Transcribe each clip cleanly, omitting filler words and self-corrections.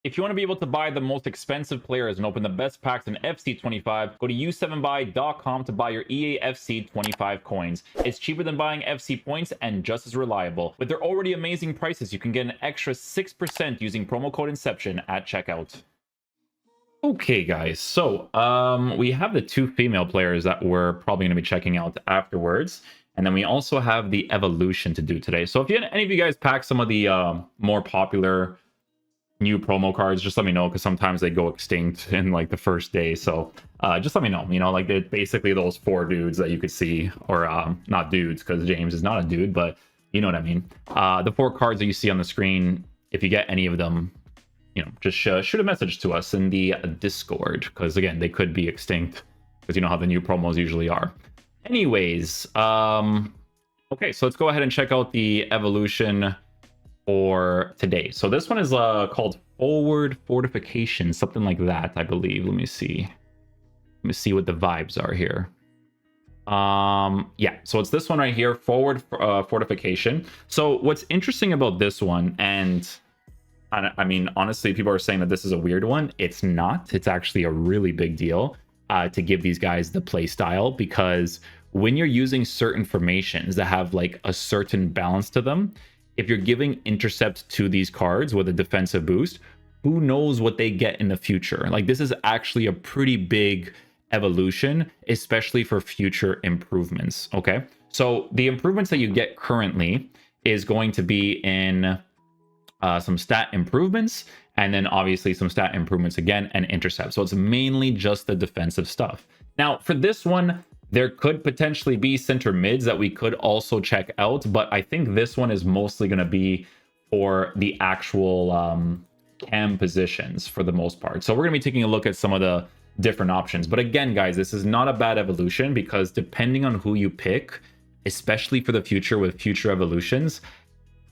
If you want to be able to buy the most expensive players and open the best packs in FC25, go to u7buy.com to buy your EA FC25 coins. It's cheaper than buying FC points and just as reliable. With their already amazing prices, you can get an extra 6% using promo code Inception at checkout. Okay, guys, so we have the two female players that we're probably going to be checking out afterwards. And then we also have the evolution to do today. So if any of you guys pack some of the more popular new promo cards, just let me know, because sometimes they go extinct in like the first day. So just let me know, you know, like they're basically those 4 dudes that you could see, or not dudes, because James is not a dude, but you know what I mean. The 4 cards that you see on the screen, if you get any of them, you know, just shoot a message to us in the Discord, because again, they could be extinct, because you know how the new promos usually are. Anyways, okay, so let's go ahead and check out the evolution for today. So this one is called Fortification, something like that, I believe. Let me see what the vibes are here. Yeah, so it's this one right here, Fortification. So what's interesting about this one, and I mean, honestly, people are saying that this is a weird one. It's not. It's actually a really big deal to give these guys the play style, because when you're using certain formations that have like a certain balance to them, if you're giving intercept to these cards with a defensive boost, who knows what they get in the future? Like, this is actually a pretty big evolution, especially for future improvements. Okay, so the improvements that you get currently is going to be in some stat improvements, and then obviously some stat improvements again, and intercept. So it's mainly just the defensive stuff. Now for this one, there could potentially be center mids that we could also check out, but I think this one is mostly going to be for the actual cam positions for the most part. So we're going to be taking a look at some of the different options. But again, guys, this is not a bad evolution, because depending on who you pick, especially for the future with future evolutions,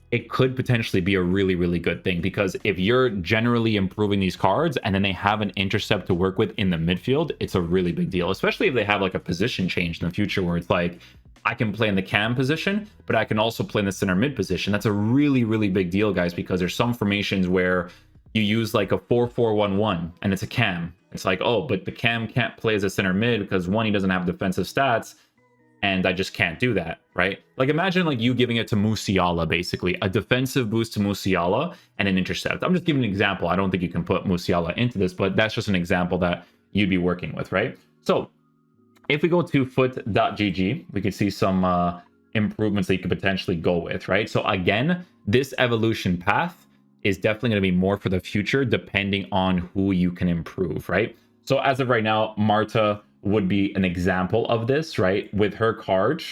it could potentially be a really, really good thing. Because if you're generally improving these cards and then they have an intercept to work with in the midfield, it's a really big deal, especially if they have like a position change in the future where it's like, I can play in the cam position, but I can also play in the center mid position. That's a really, really big deal, guys, because there's some formations where you use like a 4-4-1-1 and it's a cam. It's like, oh, but the cam can't play as a center mid because one, he doesn't have defensive stats, and I just can't do that, right? Like, imagine like you giving it to Musiala, basically a defensive boost to Musiala and an intercept. I'm just giving an example. I don't think you can put Musiala into this, but that's just an example that you'd be working with, right? So if we go to foot.gg, we can see some improvements that you could potentially go with, right? So again, this evolution path is definitely going to be more for the future, depending on who you can improve, right? So as of right now, Marta would be an example of this, right? With her card,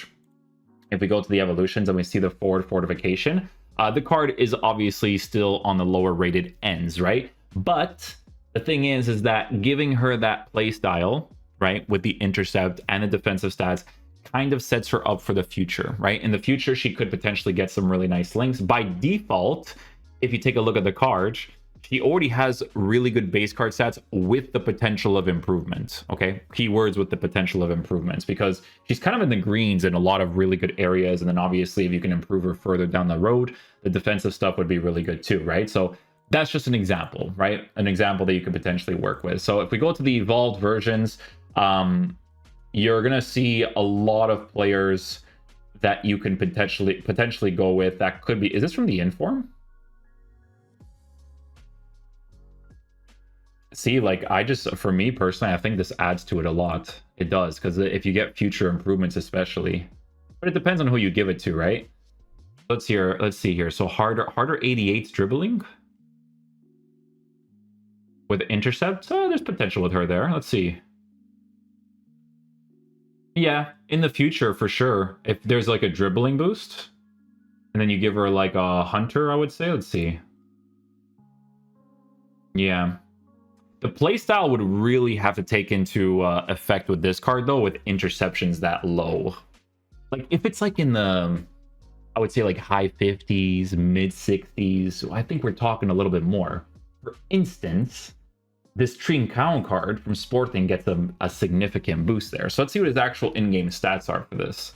if we go to the evolutions and we see the Fortification, the card is obviously still on the lower rated ends, right? But the thing is that giving her that play style, right, with the intercept and the defensive stats, kind of sets her up for the future, right? In the future, she could potentially get some really nice links. By default, if you take a look at the card, she already has really good base card stats with the potential of improvement. Okay, keywords with the potential of improvements, because she's kind of in the greens in a lot of really good areas. And then obviously if you can improve her further down the road, the defensive stuff would be really good too, right? So that's just an example, right? An example that you could potentially work with. So if we go to the evolved versions, you're gonna see a lot of players that you can potentially go with. That could be, is this from the inform? See, like, for me personally, I think this adds to it a lot. It does, because if you get future improvements, especially, but it depends on who you give it to, right? Let's see here. So harder 88's dribbling with intercept. Oh, there's potential with her there. Let's see. Yeah, in the future for sure. If there's like a dribbling boost, and then you give her like a hunter, I would say. Let's see. Yeah. The playstyle would really have to take into effect with this card, though, with interceptions that low. Like, if it's like in the, I would say like high 50s, mid 60s, I think we're talking a little bit more. For instance, this Trincão card from Sporting gets a significant boost there. So let's see what his actual in-game stats are for this.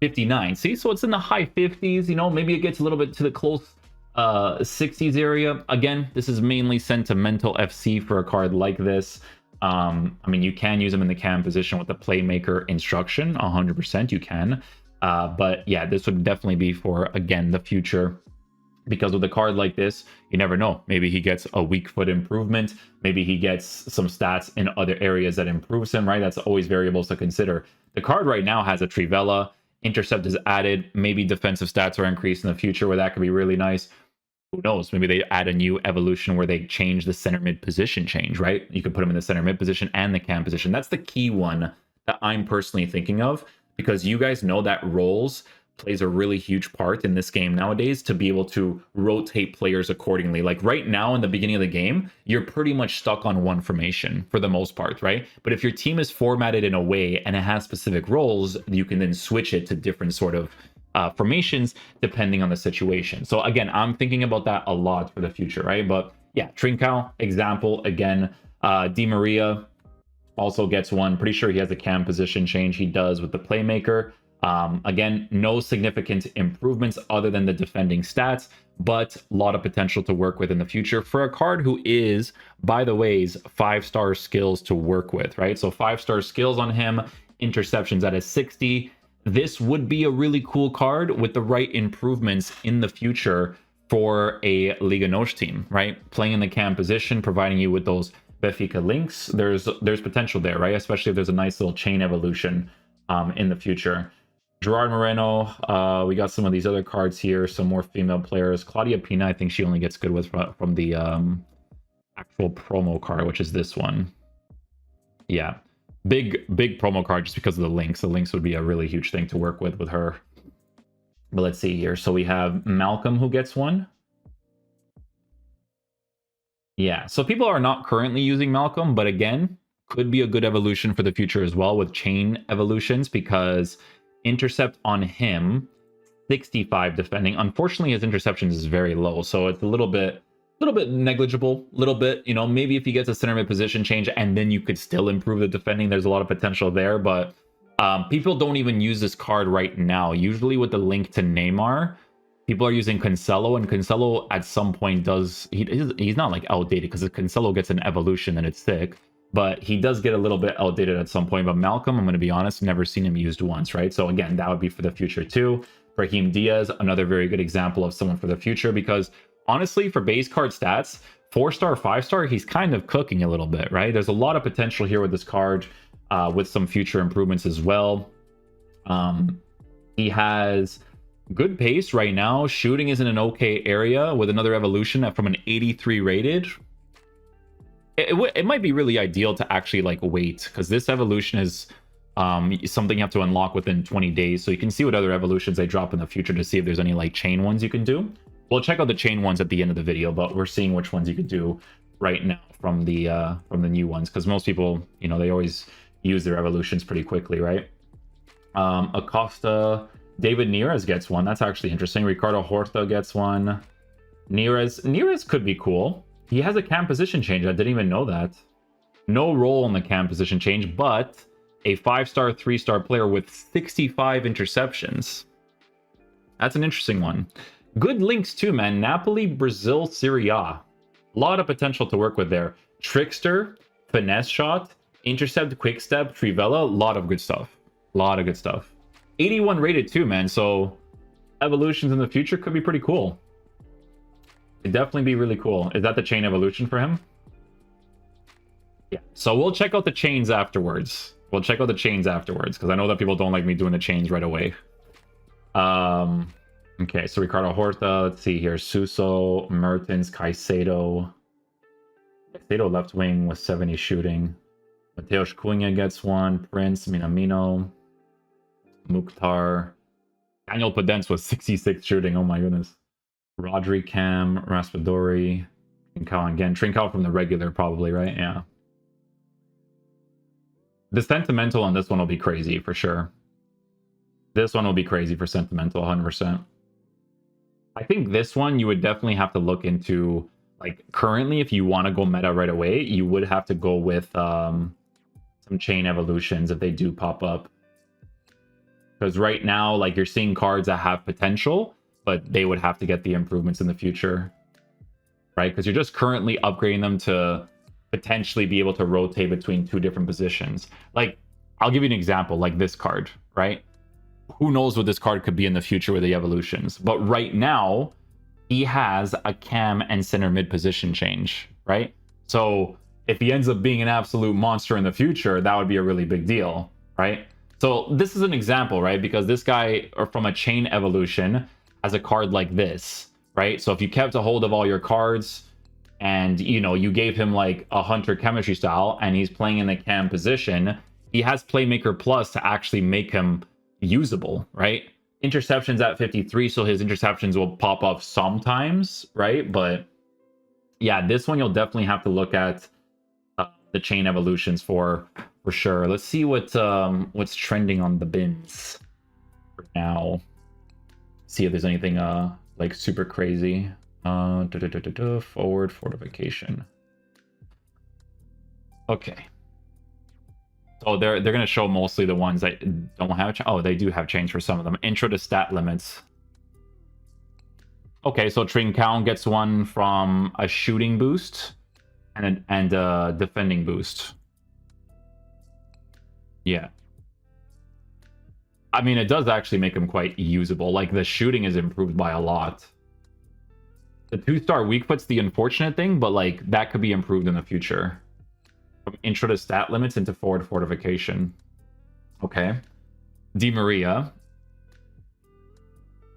59. See, so it's in the high 50s, you know, maybe it gets a little bit to the close 60s area. Again, this is mainly sentimental FC for a card like this. I mean, you can use them in the cam position with the playmaker instruction, 100% you can. But yeah, this would definitely be for, again, the future. Because with a card like this, you never know. Maybe he gets a weak foot improvement. Maybe he gets some stats in other areas that improves him, right? That's always variables to consider. The card right now has a Trivella. Intercept is added. Maybe defensive stats are increased in the future where that could be really nice. Who knows? Maybe they add a new evolution where they change the center mid position change, right? You could put him in the center mid position and the cam position. That's the key one that I'm personally thinking of, because you guys know that roles plays a really huge part in this game nowadays to be able to rotate players accordingly. Like right now in the beginning of the game, you're pretty much stuck on one formation for the most part, right? But if your team is formatted in a way and it has specific roles, you can then switch it to different sort of formations depending on the situation. So again, I'm thinking about that a lot for the future, right? But yeah, Trincao, example, again, Di Maria also gets one. Pretty sure he has a cam position change. He does with the playmaker. Again, no significant improvements other than the defending stats, but a lot of potential to work with in the future for a card who is, by the ways, 5-star skills to work with, right? So 5-star skills on him, interceptions at a 60. This would be a really cool card with the right improvements in the future for a Liga NOS team, right? Playing in the cam position, providing you with those Benfica links. There's potential there, right? Especially if there's a nice little chain evolution in the future. Gerard Moreno, we got some of these other cards here, some more female players. Claudia Pina, I think she only gets good with from the actual promo card, which is this one. Yeah, big promo card just because of the links. The links would be a really huge thing to work with her. But let's see here. So we have Malcolm who gets one. Yeah, so people are not currently using Malcolm, but again, could be a good evolution for the future as well with chain evolutions, because intercept on him 65 defending. Unfortunately, his interceptions is very low, so it's a little bit negligible. Little bit, you know, maybe if he gets a center mid position change and then you could still improve the defending, there's a lot of potential there. But people don't even use this card right now. Usually with the link to Neymar, people are using Cancelo, and Cancelo at some point does, he's not like outdated, because if Cancelo gets an evolution and it's sick, but he does get a little bit outdated at some point. But Malcolm, I'm going to be honest, never seen him used once, right? So again, that would be for the future too. Brahim Diaz, another very good example of someone for the future, because honestly, for base card stats, 4-star, 5-star, he's kind of cooking a little bit, right? There's a lot of potential here with this card, with some future improvements as well. He has good pace right now. Shooting is in an okay area with another evolution from an 83 rated. It might be really ideal to actually like wait, because this evolution is something you have to unlock within 20 days. So you can see what other evolutions they drop in the future to see if there's any like chain ones you can do. We'll check out the chain ones at the end of the video, but we're seeing which ones you could do right now from the new ones, because most people, you know, they always use their evolutions pretty quickly, right? Acosta, David Neres gets one. That's actually interesting. Ricardo Horta gets one. Neres could be cool. He has a cam position change. I didn't even know that. No role in the cam position change, but a 5-star, 3-star player with 65 interceptions. That's an interesting one. Good links too, man. Napoli, Brazil, Serie A. A lot of potential to work with there. Trickster, finesse shot, intercept, quick step, Trivella. A lot of good stuff. A lot of good stuff. 81 rated too, man. So evolutions in the future could be pretty cool. It'd definitely be really cool. Is that the chain evolution for him? Yeah. So we'll check out the chains afterwards. Because I know that people don't like me doing the chains right away. Okay, so Ricardo Horta. Let's see here. Suso, Mertens, Caicedo. Caicedo left wing with 70 shooting. Mateus Cunha gets one. Prince, Minamino. Mukhtar. Daniel Podence with 66 shooting. Oh my goodness. Rodri, Cam, Raspadori, Trincao again. Trincao from the regular probably, right? Yeah. The sentimental on this one will be crazy for sure. This one will be crazy for sentimental, 100%. I think this one you would definitely have to look into, like currently if you want to go meta right away, you would have to go with some chain evolutions if they do pop up. Because right now, like you're seeing cards that have potential, but they would have to get the improvements in the future, right? Because you're just currently upgrading them to potentially be able to rotate between two different positions. Like, I'll give you an example, like this card, right? Who knows what this card could be in the future with the evolutions, but right now he has a cam and center mid position change, right? So if he ends up being an absolute monster in the future, that would be a really big deal, right? So this is an example, right? Because this guy, or from a chain evolution, has a card like this, right? So if you kept a hold of all your cards and, you know, you gave him like a hunter chemistry style and he's playing in the cam position, he has Playmaker Plus to actually make him usable, right? Interceptions at 53, so his interceptions will pop up sometimes, right? But yeah, this one you'll definitely have to look at the chain evolutions for sure. Let's see what's trending on the bins for now. See if there's anything like super crazy. Forward fortification. Okay. So they're gonna show mostly the ones that don't have oh, they do have change for some of them. Intro to stat limits. Okay, so Trincão gets one from a shooting boost and a defending boost. Yeah. I mean, it does actually make him quite usable. Like, the shooting is improved by a lot. The 2-star weak foot's the unfortunate thing, but like that could be improved in the future. From intro to stat limits into forward fortification. Okay. Di Maria.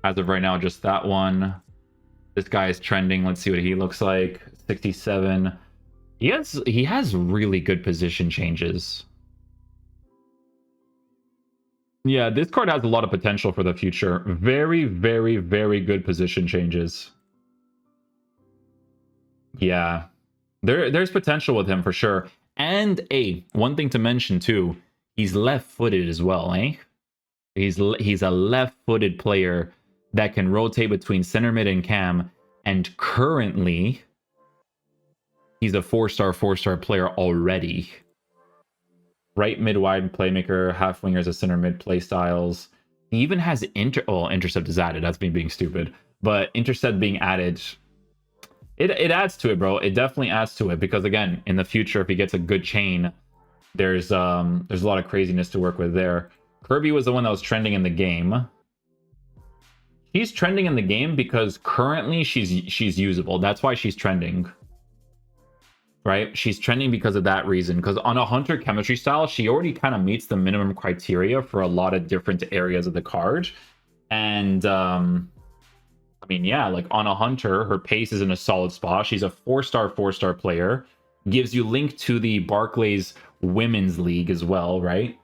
As of right now, just that one. This guy is trending. Let's see what he looks like. 67. He has really good position changes. Yeah, this card has a lot of potential for the future. Very, very, very good position changes. Yeah. There's potential with him for sure. And one thing to mention too, he's left-footed as well, eh? He's a left-footed player that can rotate between center mid and cam, and currently he's a 4-star player already. Right mid wide playmaker, half wingers as center mid play styles. He even has intercept is added. That's me being stupid. But intercept being added, it adds to it, bro. It definitely adds to it because again, in the future, if he gets a good chain, there's a lot of craziness to work with there. Kirby was the one that was trending in the game. She's trending in the game because currently she's usable. That's why she's trending. Right? She's trending because of that reason. Because on a hunter chemistry style, she already kind of meets the minimum criteria for a lot of different areas of the card. And I mean, yeah, like on a hunter, her pace is in a solid spot. She's a 4-star player. Gives you link to the Barclays Women's League as well, right?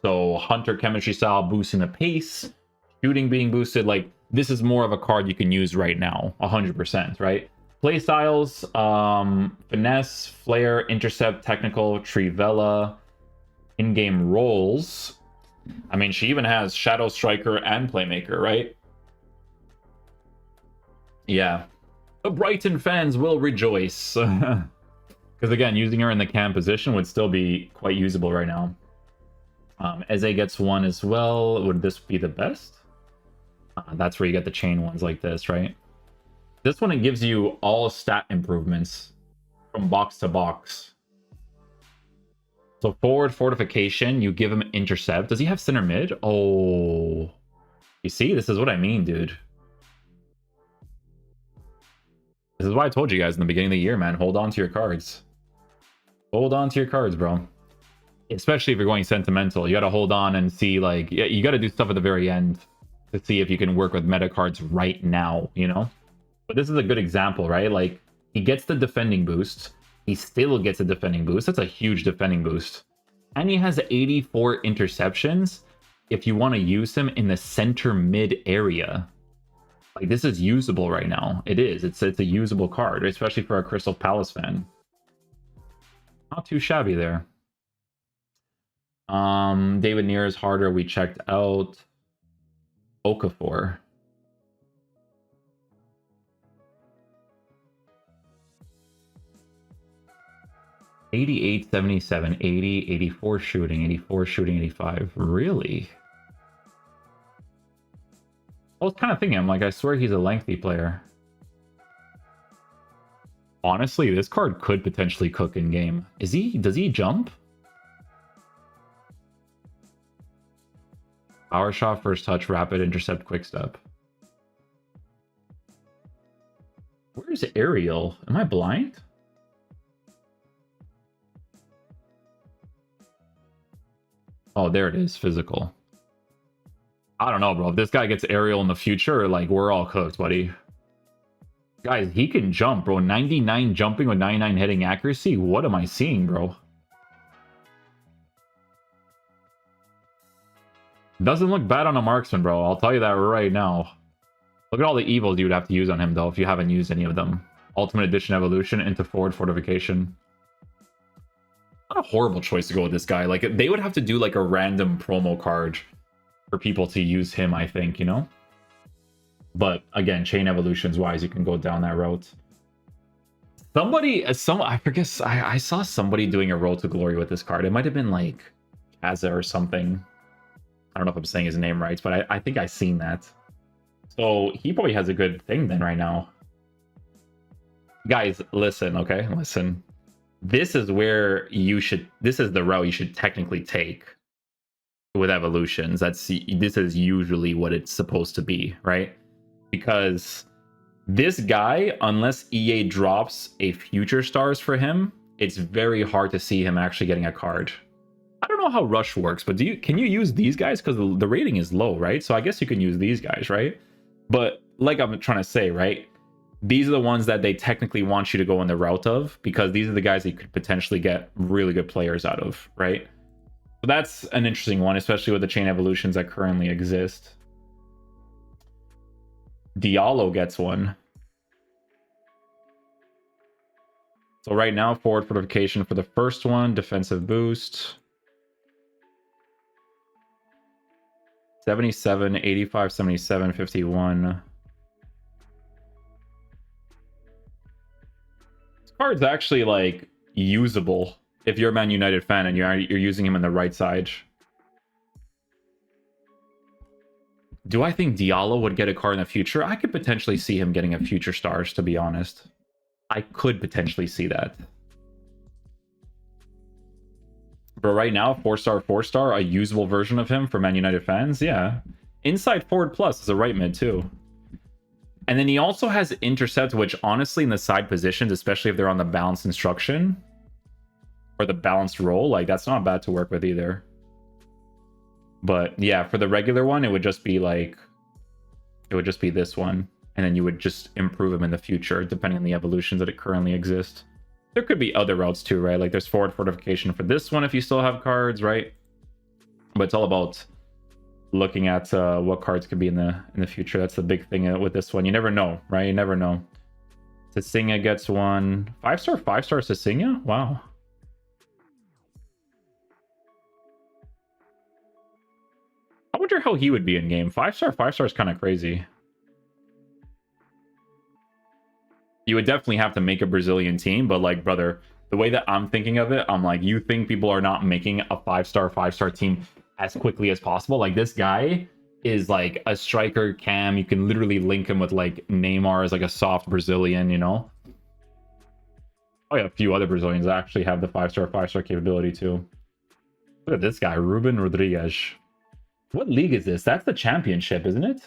So hunter chemistry style boosting the pace, shooting being boosted. Like, this is more of a card you can use right now, 100%, right? Play styles, finesse, flare, intercept, technical, trivella, in-game roles. I mean, she even has shadow striker and playmaker, right? Yeah. The Brighton fans will rejoice. Because again, using her in the cam position would still be quite usable right now. Eze gets one as well. Would this be the best? That's where you get the chain ones like this, right? This one, it gives you all stat improvements from box to box. So forward fortification, you give him intercept. Does he have center mid? Oh, you see, this is what I mean, dude. This is why I told you guys in the beginning of the year, man. Hold on to your cards. Hold on to your cards, bro. Especially if you're going sentimental. You got to hold on and see, like, you got to do stuff at the very end to see if you can work with meta cards right now, you know? But this is a good example, right? Like, he gets the defending boost. He still gets a defending boost. That's a huge defending boost. And he has 84 interceptions if you want to use him in the center mid area. Like, this is usable right now. It is. It's a usable card, especially for a Crystal Palace fan. Not too shabby there. David Neer's harder. We checked out. Okafor. $88, $77, $80, $84 shooting, $84 shooting, $85. Really? I was kind of thinking, I'm like, I swear he's a lengthy player. Honestly, this card could potentially cook in game. Does he jump? Power shot, first touch, rapid, intercept, quick step. Where's Ariel? Am I blind? Oh, there it is. Physical. I don't know, bro. If this guy gets aerial in the future, like, we're all cooked, buddy. Guys, he can jump, bro. 99 jumping with 99 hitting accuracy. What am I seeing, bro? Doesn't look bad on a marksman, bro. I'll tell you that right now. Look at all the evils you would have to use on him, though, if you haven't used any of them. Ultimate Edition Evolution into Forward Fortification. Not a horrible choice to go with this guy. Like, they would have to do, like, a random promo card for people to use him, I think, you know? But, again, Chain Evolutions-wise, you can go down that route. I forget, I saw somebody doing a Road to Glory with this card. It might have been, like, Kaza or something. I don't know if I'm saying his name right, but I think I seen that. So he probably has a good thing then right now. Guys, listen, okay? Listen. This is where this is the route you should technically take with evolutions. This is usually what it's supposed to be, right? Because this guy, unless EA drops a future stars for him, it's very hard to see him actually getting a card. I don't know how Rush works, but can you use these guys? Because the rating is low, right? So I guess you can use these guys, right? But like I'm trying to say, right? These are the ones that they technically want you to go in the route of, because these are the guys that you could potentially get really good players out of, right? So that's an interesting one, especially with the chain evolutions that currently exist. Diallo gets one. So right now, forward fortification for the first one, defensive boost. 77, 85, 77, 51. This card's actually, like, usable if you're a Man United fan and you're using him on the right side. Do I think Diallo would get a card in the future? I could potentially see him getting a future stars, to be honest. I could potentially see that. But right now, 4-star, 4-star, a usable version of him for Man United fans, yeah. Inside forward plus is a right mid too. And then he also has intercept, which honestly in the side positions, especially if they're on the balanced instruction or the balanced role, like that's not bad to work with either. But yeah, for the regular one, it would just be like, it would just be this one. And then you would just improve him in the future, depending on the evolutions that currently exist. There could be other routes too, right? Like there's forward fortification for this one if you still have cards, right? But it's all about looking at what cards could be in the future. That's the big thing with this one. You never know, right? You never know. Cecilia gets one. 5-star, 5-star Cecilia? Wow. I wonder how he would be in game. 5-star, 5-star is kind of crazy. You would definitely have to make a Brazilian team, but like, brother, the way that I'm thinking of it, I'm like, you think people are not making a 5-star, 5-star team as quickly as possible? Like, this guy is like a striker cam. You can literally link him with like Neymar as like a soft Brazilian, you know? Oh yeah, a few other Brazilians actually have the 5-star, 5-star capability too. Look at this guy, Ruben Rodriguez. What league is this? That's the championship, isn't it?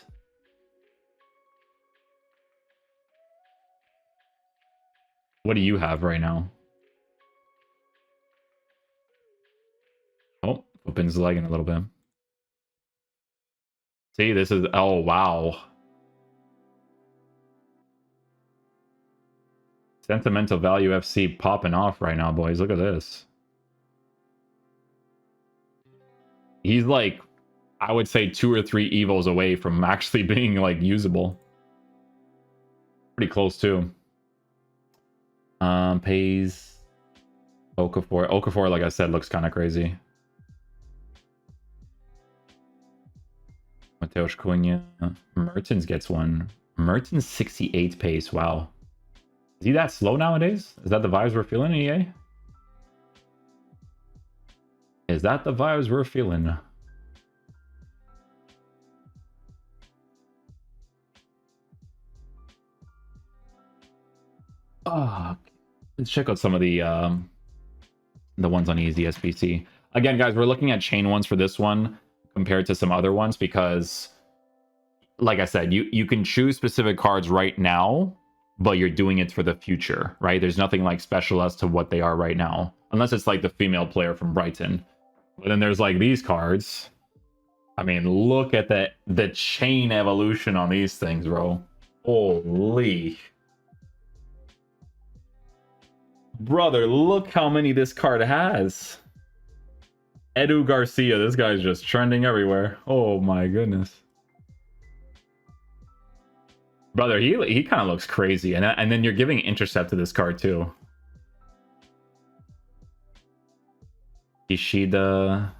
What do you have right now? Oh, opens lagging a little bit. See, this is... Oh, wow. Sentimental Value FC popping off right now, boys. Look at this. He's like, I would say 2 or 3 evos away from actually being like usable. Pretty close too. Pays Okafor. Okafor, like I said, looks kind of crazy. Mateus Cunha. Mertens gets one. Mertens 68 pace. Wow. Is he that slow nowadays? Is that the vibes we're feeling, EA? Is that the vibes we're feeling? Let's check out some of the ones on easy SBC. Again, guys, we're looking at chain ones for this one compared to some other ones because, like I said, you can choose specific cards right now, but you're doing it for the future, right? There's nothing like special as to what they are right now, unless it's like the female player from Brighton. But then there's like these cards. I mean, look at the chain evolution on these things, bro. Holy. Brother, look how many this card has. Edu Garcia, this guy's just trending everywhere. Oh my goodness. Brother, he kind of looks crazy. And then you're giving intercept to this card too. Ishida.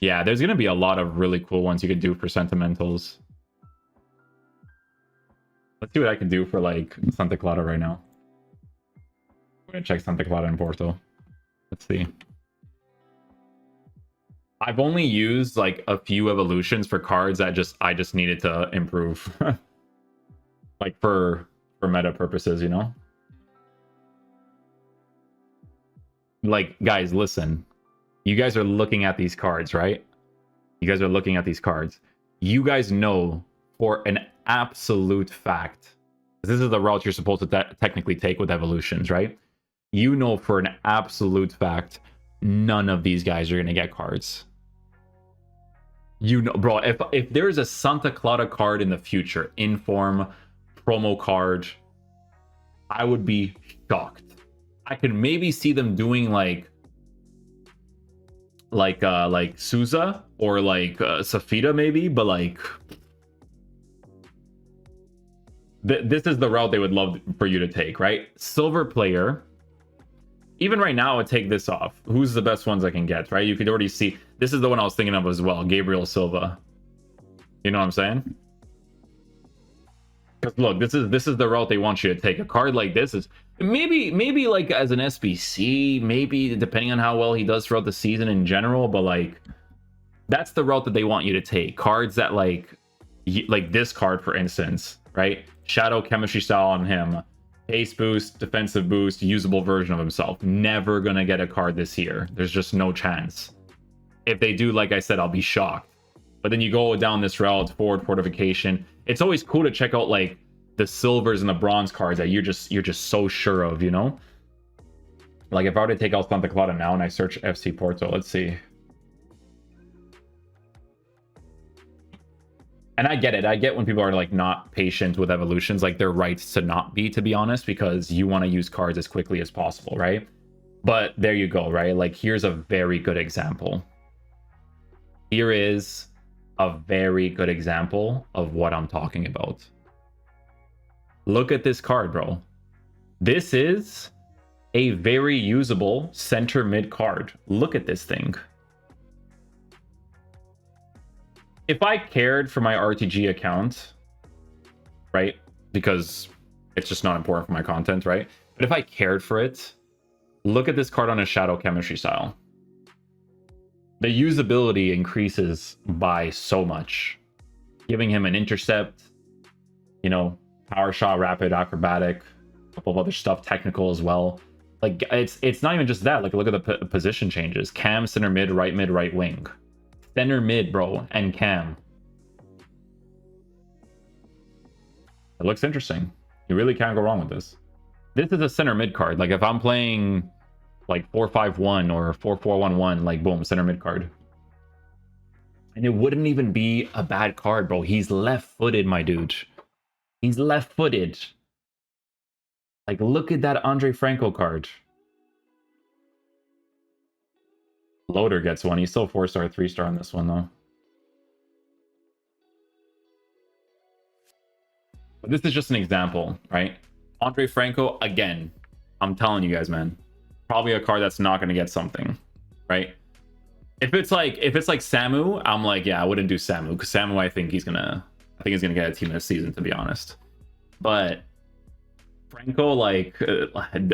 Yeah, there's gonna be a lot of really cool ones you could do for sentimentals. Let's see what I can do for like Santa Clara right now. I'm gonna check Santa Clara and Porto. Let's see. I've only used like a few evolutions for cards that I just needed to improve. Like for meta purposes, you know? Like, guys, listen. You guys are looking at these cards, right? You guys are looking at these cards. You guys know for an absolute fact, this is the route you're supposed to technically take with evolutions, right? You know for an absolute fact, none of these guys are going to get cards. You know, bro, if there is a Santa Clara card in the future, inform, promo card, I would be shocked. I could maybe see them doing like Souza or like Safita maybe, but like this is the route they would love for you to take, right? Silver player. Even right now, I would take this off. Who's the best ones I can get, right? You could already see. This is the one I was thinking of as well. Gabriel Silva. You know what I'm saying? Because look, this is the route they want you to take. A card like this is maybe like as an SBC, maybe depending on how well he does throughout the season in general, but like that's the route that they want you to take. Cards that like this card, for instance, right? Shadow chemistry style on him. Pace boost, defensive boost, usable version of himself. Never gonna get a card this year. There's just no chance. If they do, like I said, I'll be shocked. But then you go down this route, fortification. It's always cool to check out like the silvers and the bronze cards that you're just so sure of, you know? Like if I were to take out Santa Clara now and I search FC Porto, let's see. And I get it. I get when people are like not patient with evolutions, like they're right to not be, to be honest, because you want to use cards as quickly as possible, right? But there you go, right? Like here's a very good example. Here is a very good example of what I'm talking about. Look at this card, bro. This is a very usable center mid card. Look at this thing. If I cared for my RTG account, right, because it's just not important for my content, right? But if I cared for it, look at this card on a shadow chemistry style. The usability increases by so much. Giving him an intercept, you know, power shot, rapid, acrobatic, a couple of other stuff, technical as well. Like it's not even just that. Like look at the position changes. Cam, center mid, right wing. Center mid, bro, and cam. It looks interesting. You really can't go wrong with this. This is a center mid card. Like if I'm playing like 4-5-1 or 4-4-1-1, like boom, center mid card. And it wouldn't even be a bad card, bro. He's left-footed, my dude. He's left-footed. Like look at that Andre Franco card. Loader gets one. He's still 4-star, 3-star on this one, though. But this is just an example, right? Andre Franco, again, I'm telling you guys, man, probably a card that's not going to get something, right? If it's like Samu, I'm like, yeah, I wouldn't do Samu because Samu, I think he's gonna get a team this season, to be honest. But Franco, like,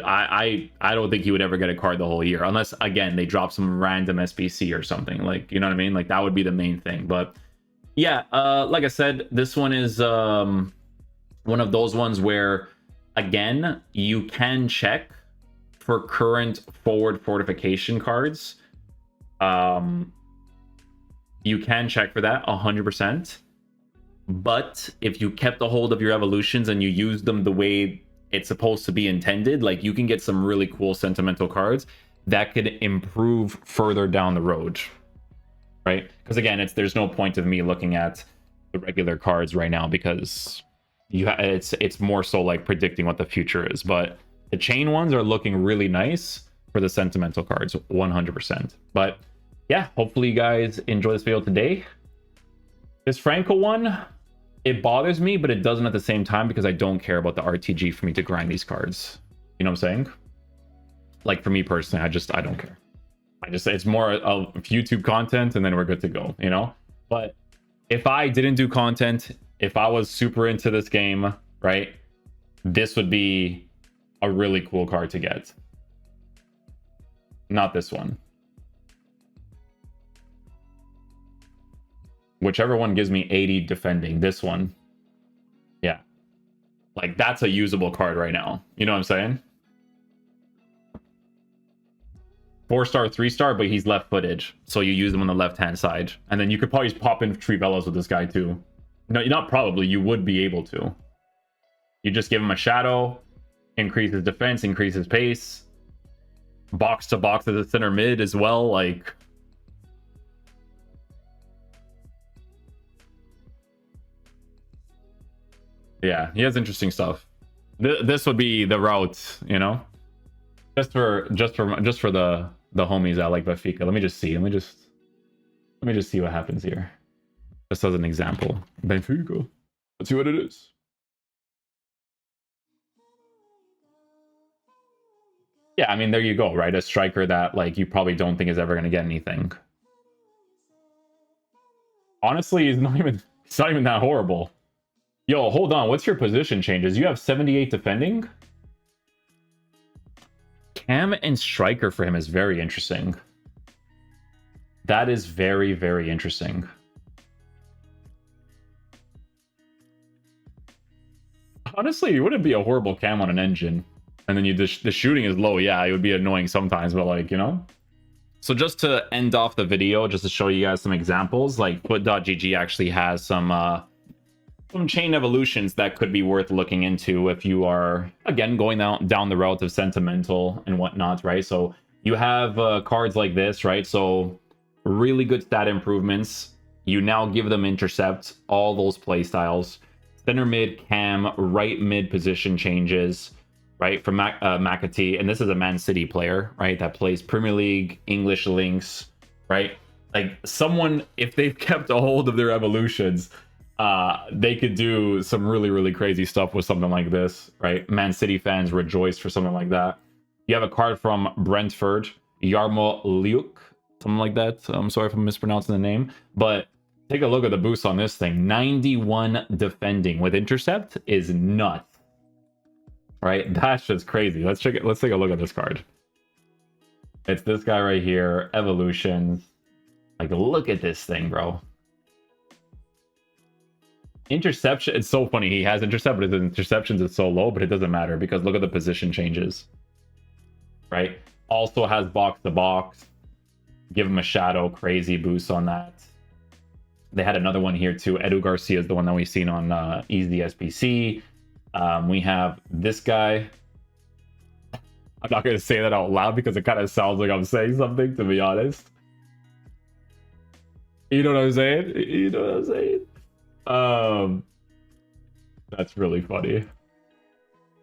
I don't think he would ever get a card the whole year, unless again they drop some random SBC or something. Like, you know what I mean? Like that would be the main thing. But yeah, like I said, this one is one of those ones where, again, you can check for current forward fortification cards. You can check for that 100%. But if you kept a hold of your evolutions and you used them the way it's supposed to be intended, like, you can get some really cool sentimental cards that could improve further down the road, right? Because again, there's no point of me looking at the regular cards right now, because it's more so like predicting what the future is. But the chain ones are looking really nice for the sentimental cards, 100%. But yeah, hopefully you guys enjoy this video today. This Franco one, it bothers me, but it doesn't at the same time, because I don't care about the RTG for me to grind these cards. You know what I'm saying? Like, for me personally, I don't care. It's more of YouTube content, and then we're good to go, you know? But if I didn't do content, if I was super into this game, right, this would be a really cool card to get. Not this one. Whichever one gives me 80 defending. This one. Yeah. Like, that's a usable card right now. You know what I'm saying? 4-star, 3-star, but he's left-footed. So you use him on the left-hand side. And then you could probably pop in Trivellos with this guy too. No, not probably. You would be able to. You just give him a shadow, increase his defense, increase his pace. Box to box as a center mid as well. Like, yeah, he has interesting stuff. This would be the route, you know, just for the homies that like Benfica. Let me just see. Let me just see what happens here. Just as an example, Benfica. Let's see what it is. Yeah, I mean, there you go, right? A striker that, like, you probably don't think is ever going to get anything. Honestly, he's not even that horrible. Yo, hold on. What's your position changes? You have 78 defending? Cam and striker for him is very interesting. That is very, very interesting. Honestly, it wouldn't be a horrible cam on an engine. And then the shooting is low. Yeah, it would be annoying sometimes, but, like, you know. So just to end off the video, just to show you guys some examples, like, Foot.gg actually has some chain evolutions that could be worth looking into if you are, again, going down the route of sentimental and whatnot, right? So you have cards like this, right? So really good stat improvements. You now give them intercept, all those play styles. Center mid, cam, right mid position changes, right? From McAtee, and this is a Man City player, right? That plays Premier League, English links, right? Like, someone, if they've kept a hold of their evolutions, they could do some really, really crazy stuff with something like this, right? Man City fans rejoice for something like that. You have a card from Brentford, Yarmo Liuk, something like that. I'm sorry if I'm mispronouncing the name, but take a look at the boost on this thing. 91 defending with intercept is nuts, right? That's just crazy. Let's check it. Let's take a look at this card. It's this guy right here, evolutions. Like, look at this thing, bro. Interception, it's so funny. He has intercept, but his interceptions is so low, but it doesn't matter because look at the position changes, right? Also has box to box. Give him a shadow, crazy boost on that. They had another one here too. Edu Garcia is the one that we've seen on Easy SPC. We have this guy. I'm not going to say that out loud because it kind of sounds like I'm saying something, to be honest. You know what I'm saying? You know what I'm saying? That's really funny.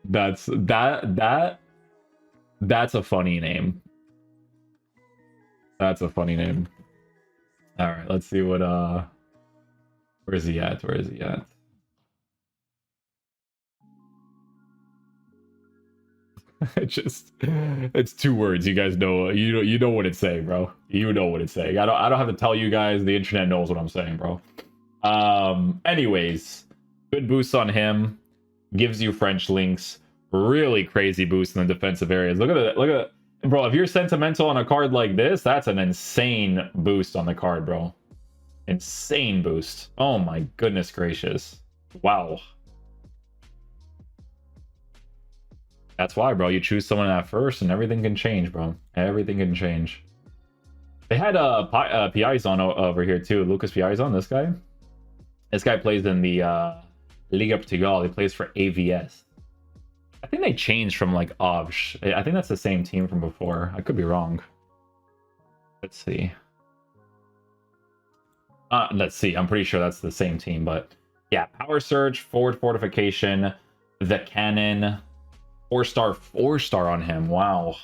That's a funny name. That's a funny name. All right, let's see what where's he at? Where is he at? It's 2 words. You guys know, you know what it's saying, bro. You know what it's saying. I don't have to tell you guys. The internet knows what I'm saying, bro. Anyways, good boost on him. Gives you French links. Really crazy boost in the defensive areas. Look at it. Look at it. Bro, if you're sentimental on a card like this, that's an insane boost on the card, bro. Insane boost. Oh my goodness gracious. Wow. That's why, bro. You choose someone at first, and everything can change, bro. Everything can change. They had Piazon over here too. Lucas Piazon, this guy. This guy plays in the Liga Portugal. He plays for AVS. I think they changed from like Obj. I think that's the same team from before. I could be wrong. Let's see. Let's see. I'm pretty sure that's the same team, but yeah, Power Surge, Forward Fortification, the Cannon, 4-star on him. Wow.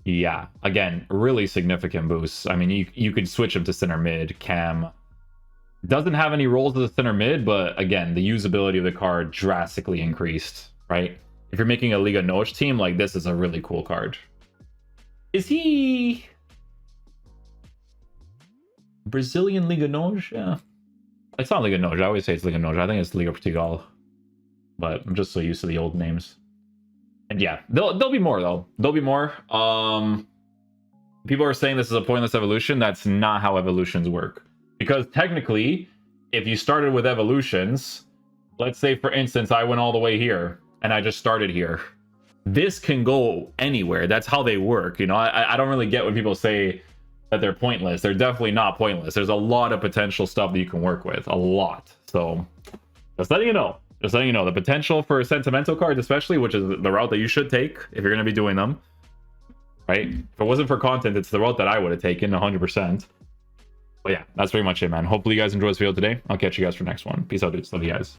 Yeah, again, really significant boosts. I mean, you could switch him to center mid. Cam doesn't have any roles as a center mid, but again, the usability of the card drastically increased, right? If you're making a Liga NOS team, like, this is a really cool card. Is he Brazilian Liga NOS? Yeah. It's not Liga NOS. I always say it's Liga NOS. I think it's Liga Portugal. But I'm just so used to the old names. And yeah, there'll be more, though. There'll be more. People are saying this is a pointless evolution. That's not how evolutions work. Because technically, if you started with evolutions, let's say, for instance, I went all the way here, and I just started here. This can go anywhere. That's how they work. You know, I don't really get when people say that they're pointless. They're definitely not pointless. There's a lot of potential stuff that you can work with. A lot. So, just letting you know. Just letting you know. The potential for sentimental cards, especially, which is the route that you should take if you're going to be doing them. Right? If it wasn't for content, it's the route that I would have taken 100%. But yeah, that's pretty much it, man. Hopefully you guys enjoyed this video today. I'll catch you guys for the next one. Peace out, dudes. Love you guys.